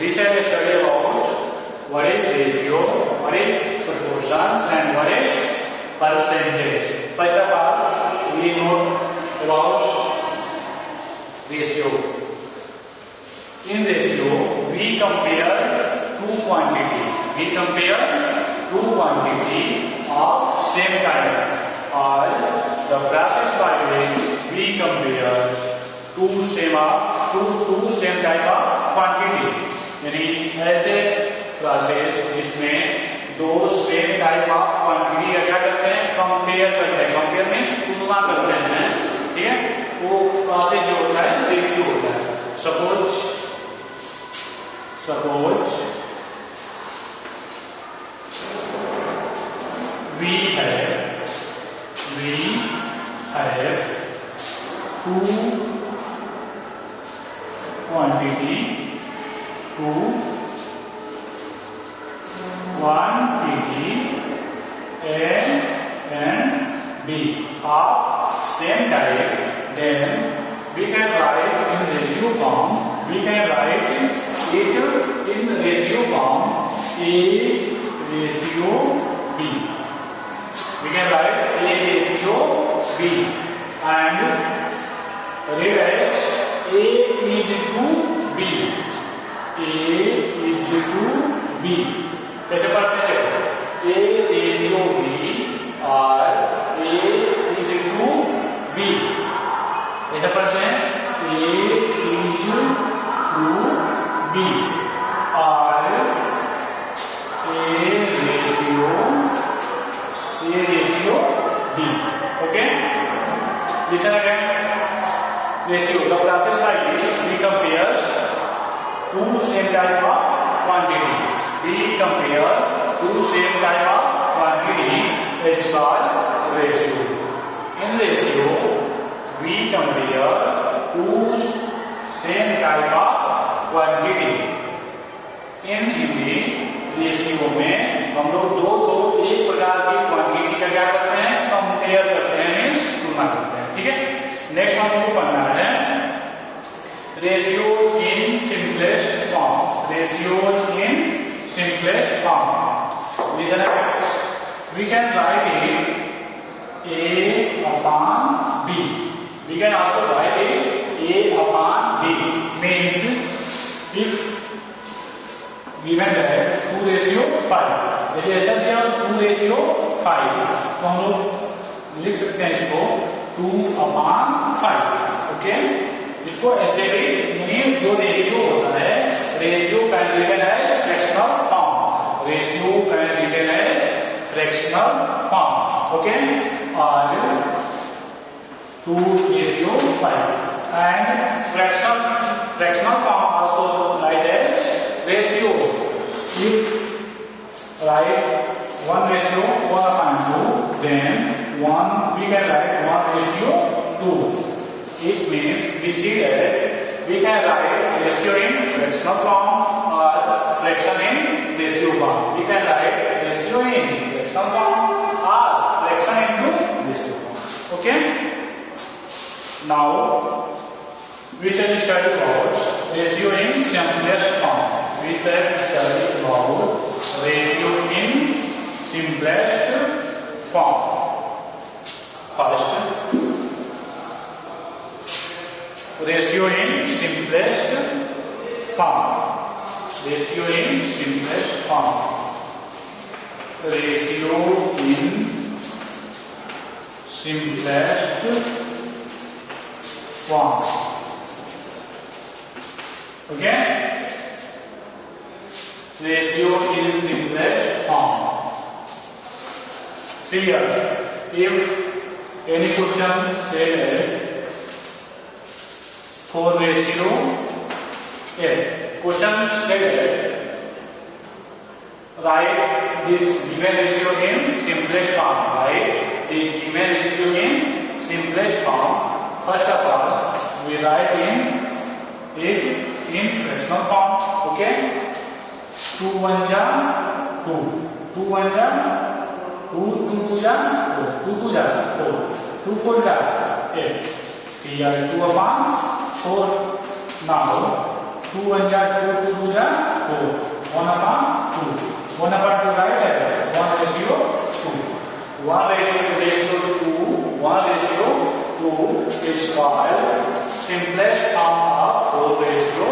We shall study about what is ratio, what is proportions, and what is percentage. First of all, we know about ratio. In ratio, we compare two quantity. We compare two quantity of same kind, or the process by which we compare two same type of quantity. यानी ऐसे process जिसमें दो same type of quantity क्या करते हैं, compare करते हैं. Compare means तुलना करते हैं. ठीक है, वो प्रोसेस जो होता है रेशियो होता है. Suppose we have two quantity A and B of same type, then we can write in ratio form. We can write it in ratio form A ratio B. We can write A ratio B and read as A is to B. A is to B. कैसे पढ़ते हैं? A ratio B और A is to B. कैसे पढ़ते हैं? A is to B और A ratio B. Okay? Listen again. Ratio, the process by which we compare two same type of quantity. We compare two same type of quantity. It's called ratio. In ratio, we compare two same type of quantity. In Hindi ratio में हम लोग दो एक प्रकार की quantity का क्या करते हैं, कंपेयर करते हैं, मीन्स तुलना करते हैं. ठीक है, नेक्स्ट हमको पढ़ना है ratio in simplest form. Ratio in simplest form. Listen up. We can write it A upon B. We can also write it A upon B. Means if given that 2:5, यदि ऐसा दिया 2:5 तो हम लोग लिख सकते हैं इसको 2/5. ओके, इसको ऐसे भी यानी जो रेशियो होता है, ratio can written as fractional form. Ratio can written as fractional form. Okay, और 2:5 and fractional form also write as ratio. If write 1:1/2, then we can write 1:2. It means we see that we can write ratio in fractional form or fraction in ratio form. We can write ratio in fractional form or fraction into ratio form. Okay. Now we shall study about ratio in simplest form. We shall study about ratio in simplest form. First, ratio in simplest form. Ratio in simplest form. Ratio in simplest form. Okay? Ratio in simplest form. See here, if any question said 4:8, question said write this given ratio in simplest form. Write this given ratio in simplest form. First of all, we write in fractional form. Okay, 2 1 ja 2, 2 1 ja 2, 2 2 ja 4, 2 2 ja 4, 2 4 ja 8. Here 2/4. Now 2 1 जा 2 2 2 जा 4 1/2 1/2 right है 1:2 1:2 is called simplest form of 4:2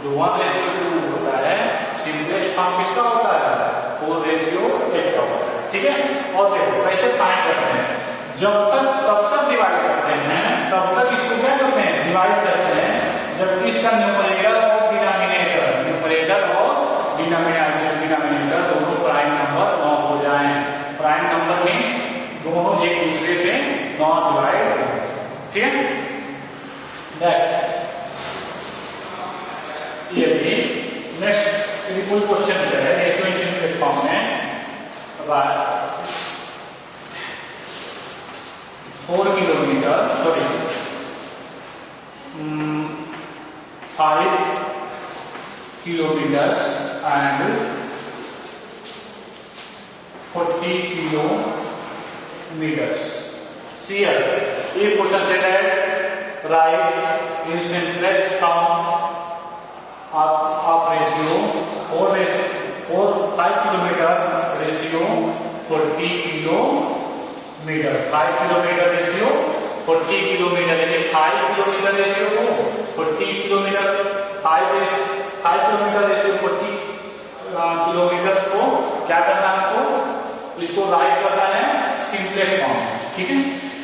जो 1:2 होता है simplest form किसका होता है 4:8 का होता है ठीक है। और देखो कैसे फाइंड करते हैं तब तक डिवाइड करते हैं तब तक इसको क्या करते हैं डिवाइड करते हैं जब इसका न्यूमरेटर और डिनोमिनेटर दोनों प्राइम नंबर न हो जाएं। प्राइम नंबर मींस दोनों एक दूसरे से नॉन डिवाइड हो ठीक है। ये भी नेक्स्ट कोई क्वेश्चन है एक्सप्लेनेशन प्लेटफॉर्म में 4 kilometre 5 kilometers and 40 kilometers. See here, a question said that write in simplest form of ratio 5 kilometer ratio 40 kilometer 5 kilometer ratio 40 kilometer यानी 5 किलोमीटर रेशियो को 40 किलोमीटर 5 किलोमीटर रेशियो 40 किलोमीटर को क्या करना है आपको इसको राइट करना है सिंपलेस्ट फॉर्म ठीक है।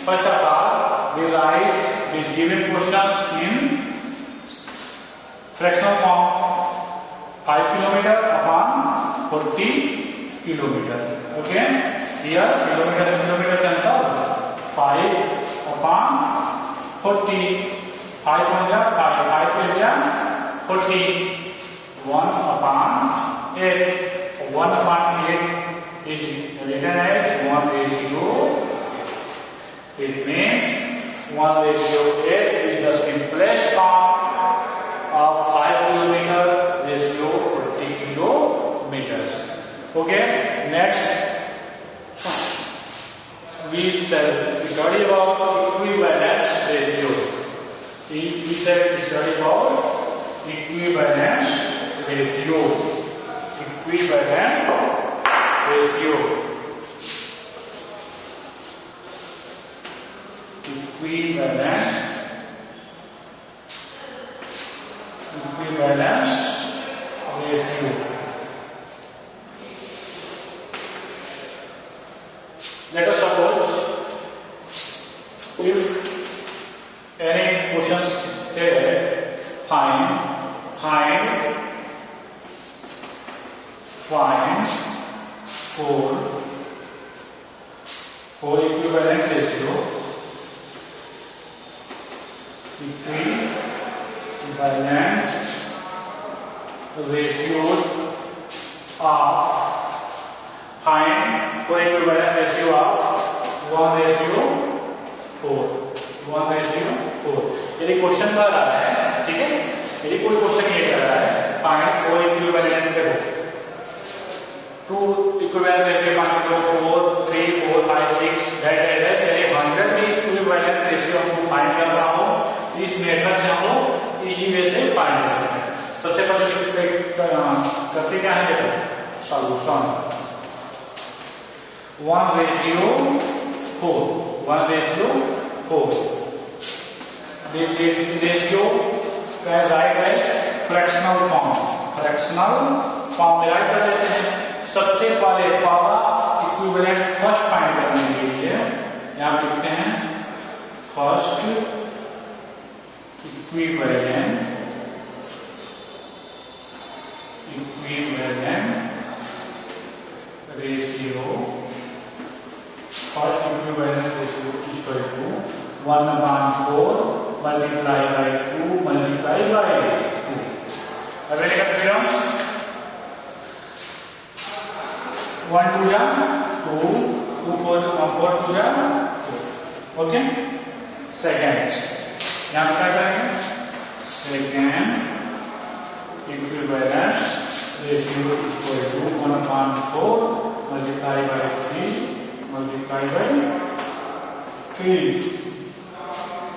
First of all we write this given questions in fractional form 5 kilometre upon 40 kilometre okay. Here kilometre cancel 5 upon 40 5 1 जा 5 2 जा 40 1 upon 8 1 upon 8 is written as 1:8 it means 1:8 is the simplest form of 5 kilometer ratio 40 kilometers okay। Next we study about equivalence ratio. We study about equivalence ratio. Equivalent ratio. Equivalence ratio. Let us suppose if any questions say find 4 equivalent ratio ratios of find 4 equivalent ratio of 1:4 यदि question कर रहा है ठीक है यदि कोई question ये कर रहा है फाइंड 4 इक्विवेलेंट देखो 2 इक्विवेलेंट रेशियो फाइंड करो 4 3 4 5 6 दैट एड्रेस यानी 100 की इक्विवेलेंट रेशियो हमको फाइंड करना हो इस मेथड से हम लोग इजी वे से फाइंड कर सकते हैं। सबसे पहले करते क्या है देखो solution 1:4 this ratio can write as fractional form में राइट कर देते हैं। सबसे पहले पहला इक्विवेलेंट फर्स्ट फाइंड करने के लिए यहां लिखते हैं first equivalent ratio first equivalence ratio is equal to 1/4 multiplied by 2 multiplied by 2. Have any confusions? 1 2 जा 2 2 4 2 जा 2 okay। सेकेंड यहाँ क्या करेंगे second equivalence ratio is equal to 1/4 multiplied by 3 multiplied by 3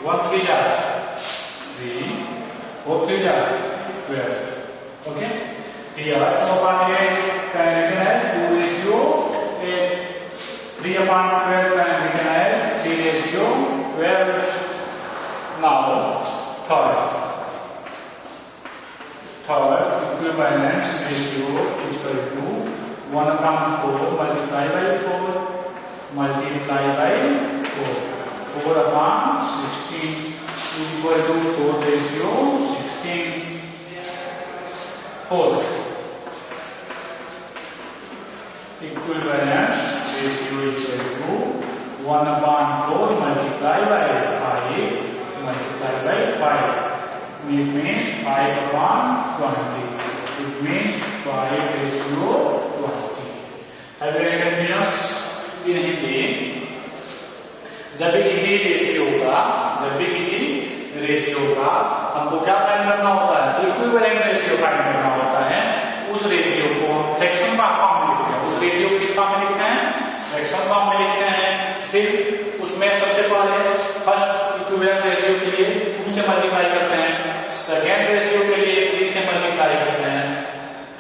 1 3 जा 3 4 3 जा 12. Okay. Here 2/8 can written as 2:8. 3/12 can written as 3:12. Now third equivalence ratio is equal to 1/4 multiplied by 4 multiplied by 4. 4/16 is equal to 4:16. Fourth equivalence ratio is equal to 1/4 multiplied by 5 multiplied by 5. It means 5/20. It means 5:20. Have you continuous in Hindi? जब भी किसी ratio का हमको क्या find करना होता है? Equivalent ratio find करना होता है। उस रेशियो को फ्रैक्शन का फॉर्म में लिखते हैं। उस रेशियो को किस फॉर्म में लिखते हैं? फ्रैक्शन फॉर्म में लिखते हैं। फिर उसमें सबसे पहले फर्स्ट इक्विवेलेंट रेशियो के लिए 2 से मल्टीप्लाई करते हैं, सेकेंड रेशियो के लिए 3 से मल्टीप्लाई करते हैं,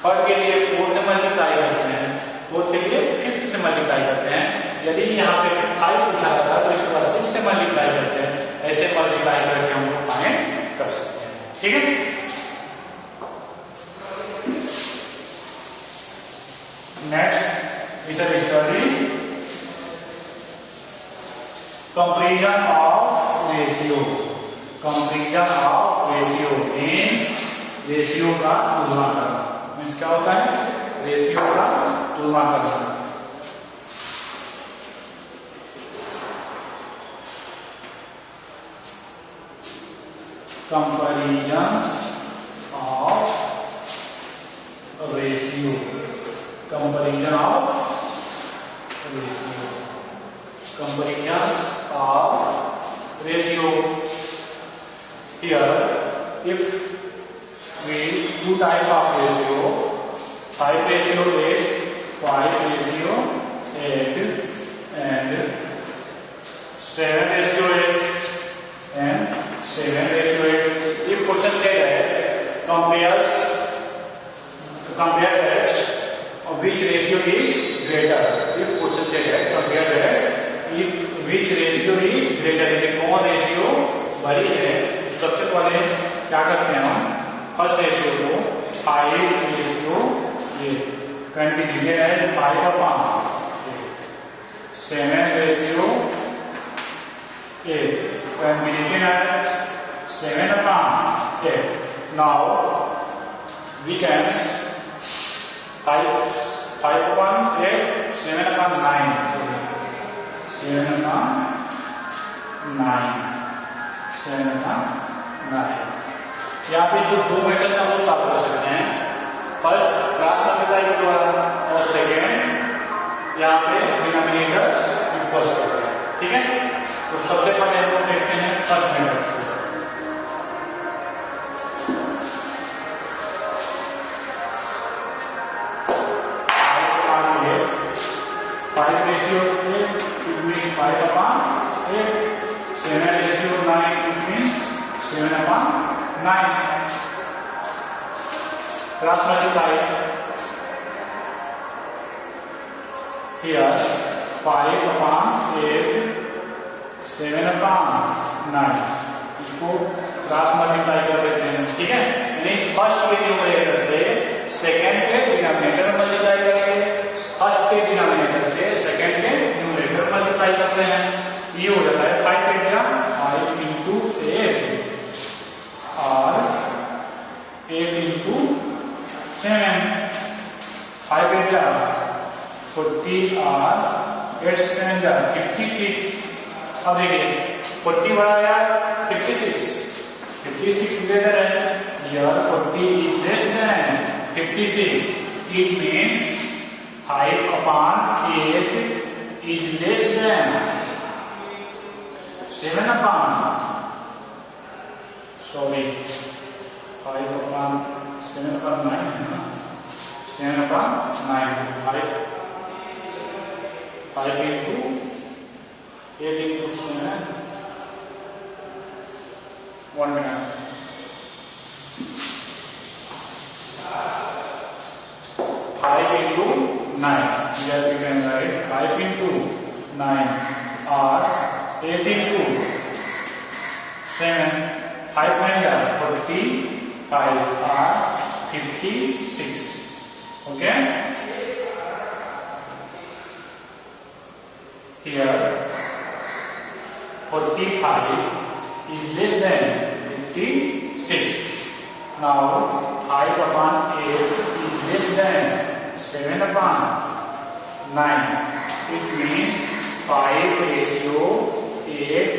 थर्ड के लिए 4 से मल्टीप्लाई करते हैं, फोर्थ के लिए 5 से मल्टीप्लाई करते हैं। यदि यहाँ पे 5 पूछा था तो इसके बाद 6 से मल्टीप्लाई करते हैं। ऐसे मल्टीप्लाई करके हम लोग फाइंड कर सकते हैं। ठीक है। Next is a study comparison of ratio. Comparison of ratio means ratio का तुलना करना। मींस क्या होता है? रेशियो का तुलना करना। Comparisons of ratio. Comparison of ratio. Comparisons of ratio. Here, if we two types of ratio, 5:8, 5:8, and 7:8, and 7:8. If question said that compare that which ratio is greater. If question said that compare that if which ratio is greater, कौन ratio बड़ी है, तो सबसे पहले क्या करते हैं हम? फर्स्ट रेशियो को 5:8 ये कंटिन्यू है 5/8, 7:8 कंटिन्यू है 7/8. Now we can 5/8 7/9. 7/9. यहाँ पे इसको 2 मेथड से हम लोग सॉल्व कर सकते हैं। फर्स्ट क्रॉस मल्टीप्लाई के द्वारा और सेकेंड यहाँ पे डिनोमिनेटर इक्वल्स करते हैं। ठीक है। तो सबसे पहले हम लोग देखते हैं फर्स्ट मेथड को। 5:8, it means 5/8. 7:9, it means 7/9. Cross multiply. Here 5/8, 7/9. इसको क्रॉस मल्टीप्लाई कर देते हैं। ठीक है। यानी फर्स्ट के न्यूमरेटर से सेकेंड के डिनोमिनेटर मल्टीप्लाई करेंगे, फर्स्ट के डिनोमिनेटर से सेकेंड के न्यूमरेटर मल्टीप्लाई करते हैं। ये हो जाता है 5 × 8 और 8 × 7 5 × 40 और 8 7 56। अब देखिए 40 बड़ा या 56 ग्रेटर है। Here 40 is less than 56. It means 5/8 is less than 7/9. 7/9 है ना? 7/9. 5 × 8 × 7. 1 minute. 9. Here we can write 5 into 9 are 82. 7. 5 9 are 45 are 56. Okay. Here 45 is less than 56. Now 5 upon 8 is less than 7 upon 9. It means 5 ratio 8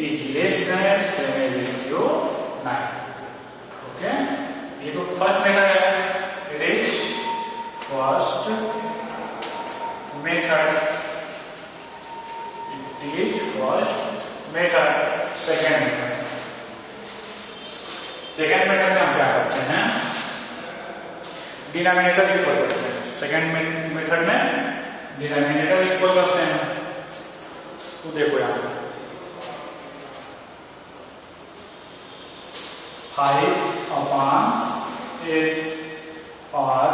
is less than 7 ratio 9. Okay? ये तो first method है. It is first method. It is first method. Second method. Second method में हम क्या करते हैं? Denominator equal करते हैं. सेकेंड मेथड में डिनोमिनेटर इक्वल करते हैं. तो देखो यहाँ 5 अपॉन 8 और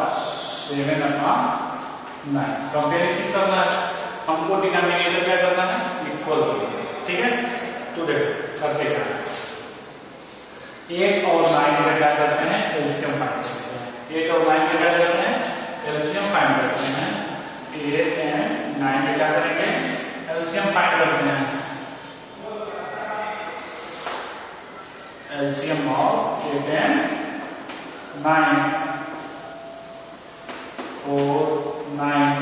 7 अपॉन 9. कंपेरिजन करना है हमको. डिनोमिनेटर क्या करना है? इक्वल करना है. ठीक है. तो देखो करते क्या है. 8 और 9 का क्या करते हैं? एलसीएम फाइंड करते हैं. 8 और 9 का क्या करते हैं? एलसीएम फाइंड करते हैं. 8 एंड 9 का क्या करेंगे? एलसीएम फाइंड करते हैं. LCM of 8 and 9. 4 9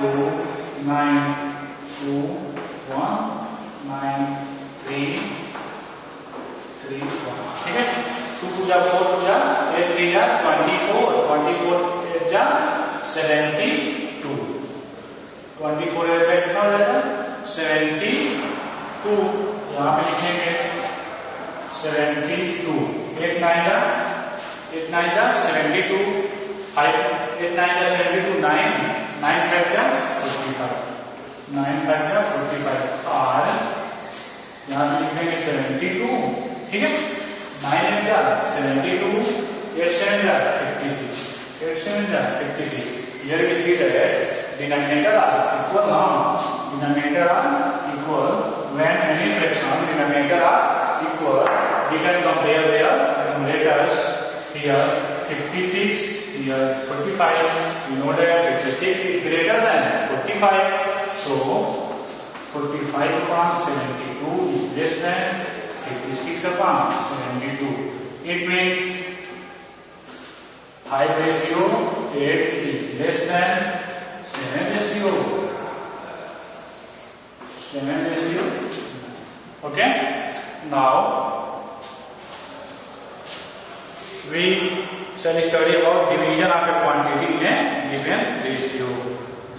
2 9 2 1 9 3 3 1. ठीक है. 2 2 जा 4 2 जा 8 3 जा 24 24 8 जा 72. 24 8 जा कितना हो जाएगा? 72. यहाँ पे लिखेंगे 72. 8 9 जा 72. 5 8 9 जा 72. 9 9 5 जा 45. 9 5 जा 45. और यहाँ पे लिखेंगे 72. ठीक है. 9 8 जा 72. 8 7 जा 56. 8 7 जा 56. Here we see that denominator are equal now. Denominator are equal. When any fraction denominator are equal, we can compare their numerators. Here 56, here 45. We know that 56 is greater than 45. So 45 upon 72 is less than 56 upon 72. It means 5 ratio 8 is less than 7 ratio 7 ratio. Okay. Now we shall study about division of a quantity in a given ratio.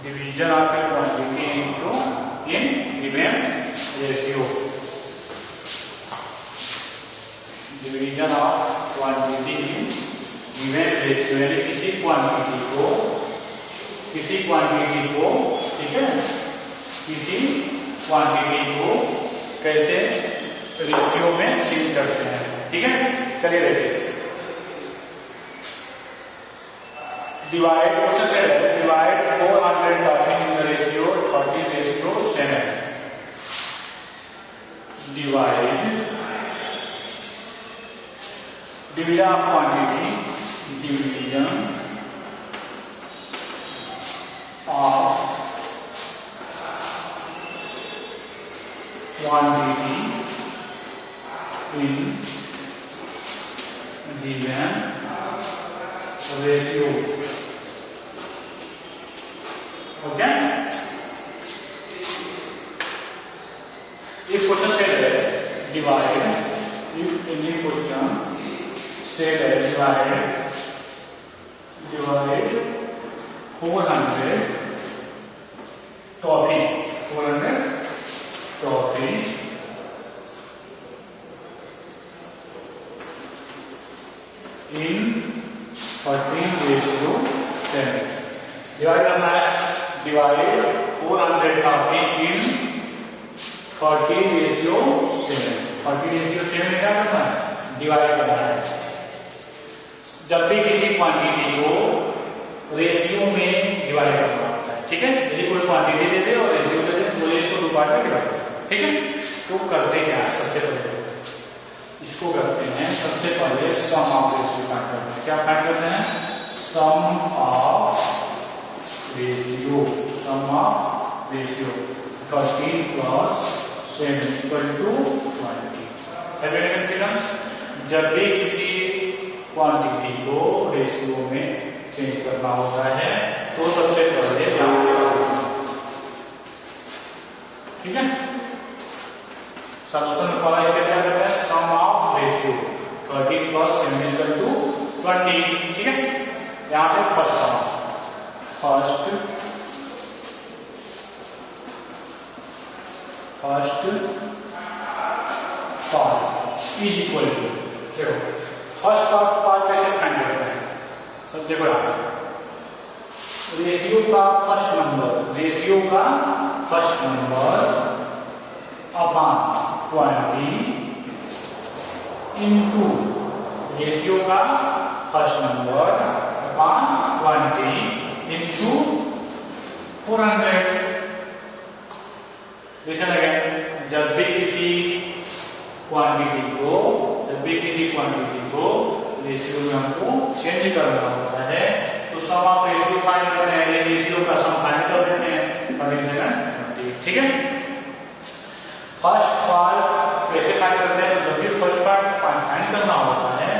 Division of a quantity into in given ratio. Division of quantity in given ratio. यानी किसी quantity को ठीक है, किसी quantity को कैसे ratio में change करते हैं. ठीक है. चलिए देखिए. डिवाइड प्रोसेस है. Divide 413 in the ratio 30:7. Divide division of quantity. Division of quantity in given ratio. Okay. If question said that divide, if any question said that divide 400 toffee in 13:7. Divide करना है. Divide 400 toffee in 30:7. 30:7 में क्या करना है? Divide करना है. जब भी किसी क्वांटिटी को रेशियो में डिवाइड करना होता है। ठीक है, यदि कोई क्वांटिटी दे दे और रेशियो दे दे तो इसको दो पार्ट में डिवाइड करते हैं। ठीक है, तो करते क्या है, सबसे पहले इसको करते हैं, सबसे पहले सम ऑफ रेशियो फाइंड करते हैं। क्या फाइंड करते हैं? Sum of ratio, sum of ratio 13 plus 7 equal to 20। जब भी किसी क्वांटिटी को रेशियो में चेंज करना होता है तो सबसे पहले ठीक है, सॉल्यूशन फॉर इसके क्या करते हैं? Sum of ratio 13 plus 7 equal to 20। ठीक है, यहाँ पे first part is equal to, देखो फर्स्ट पार्ट कैसे फाइंड करते हैं? सब देखो यहाँ पे रेशियो का first number upon 20 into ratio का first number upon 20 into 400। Listen again, जब भी किसी क्वांटिटी को रेशियो में हमको चेंज करना होता है तो सम ऑफ रेशियो फाइंड करते हैं, रेशियो का सम फाइंड कर देते हैं। ठीक है, फर्स्ट पार्ट कैसे फाइंड करते हैं? जब भी फर्स्ट पार्ट फाइंड करना होता है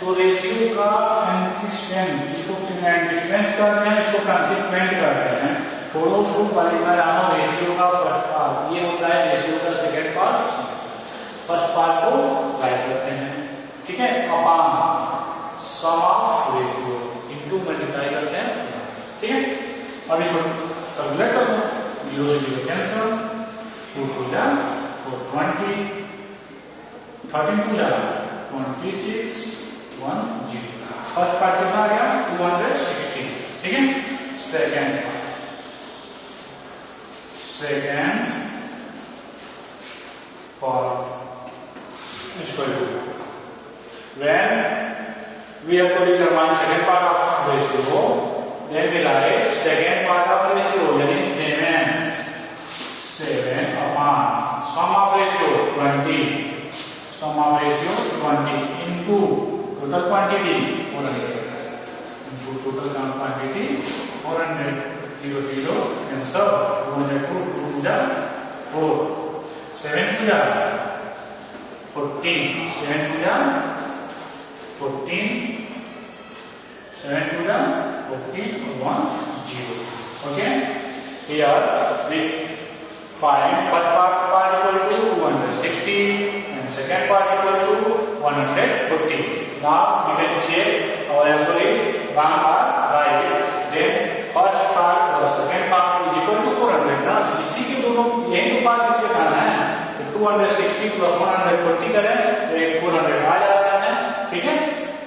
तो रेशियो का एंटीस्टेंट, इसको एंटीस्टेंट करते हैं, इसको कंसिक्वेंट करते हैं। फॉलो थ्रू बाय रेशियो का फर्स्ट पार्ट, ये होता है रेशियो का सेकंड पार्ट। फर्स्ट पार्ट को राइट करते हैं, ठीक है, upon sum of ratio into multiply करते हैं। ठीक है, अब इसको कैलकुलेट कर दो, 0 से 0 कैंसिल, 2 2 जा 4 20, 13 2 जा 26 1 0। फर्स्ट पार्ट कितना आ गया? 216। ठीक है, second part is equal to, when we have to determine second part of ratio, then we write second part of ratio, that is 7 upon sum of ratio 20 into total quantity 400 into total quantity 400, 0 0 cancel, 202 2 जा 4, 7 2 जा 14, 7 2 जा 14, 7 2 जा 14, 1 0। Okay, here we find first part equal to 260 and second part equal to 140. Now we can check our answer is wrong or right. Then first part और second part is equal to 400 ना, इसी के दोनों यही बात इसके कहना है। तो 260 plus 140 करें तो 400 आ जाता है। ठीक है,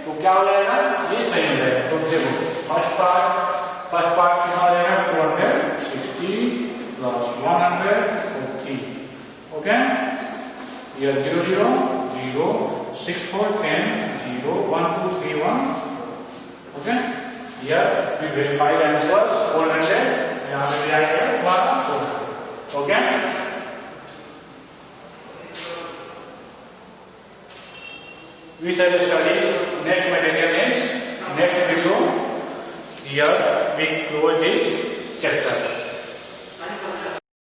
तो क्या हो जाएगा? ये सही हो जाएगा। तो देखो फर्स्ट पार्ट कितना हो जाएगा? 260 plus 140। ओके, ये 0 0 0 6 4 10 0 1 2 3 1। Okay, here we verify the answers 400, यहाँ पे भी आएगा 400। Okay, we shall study next material next video. Here we close this chapter.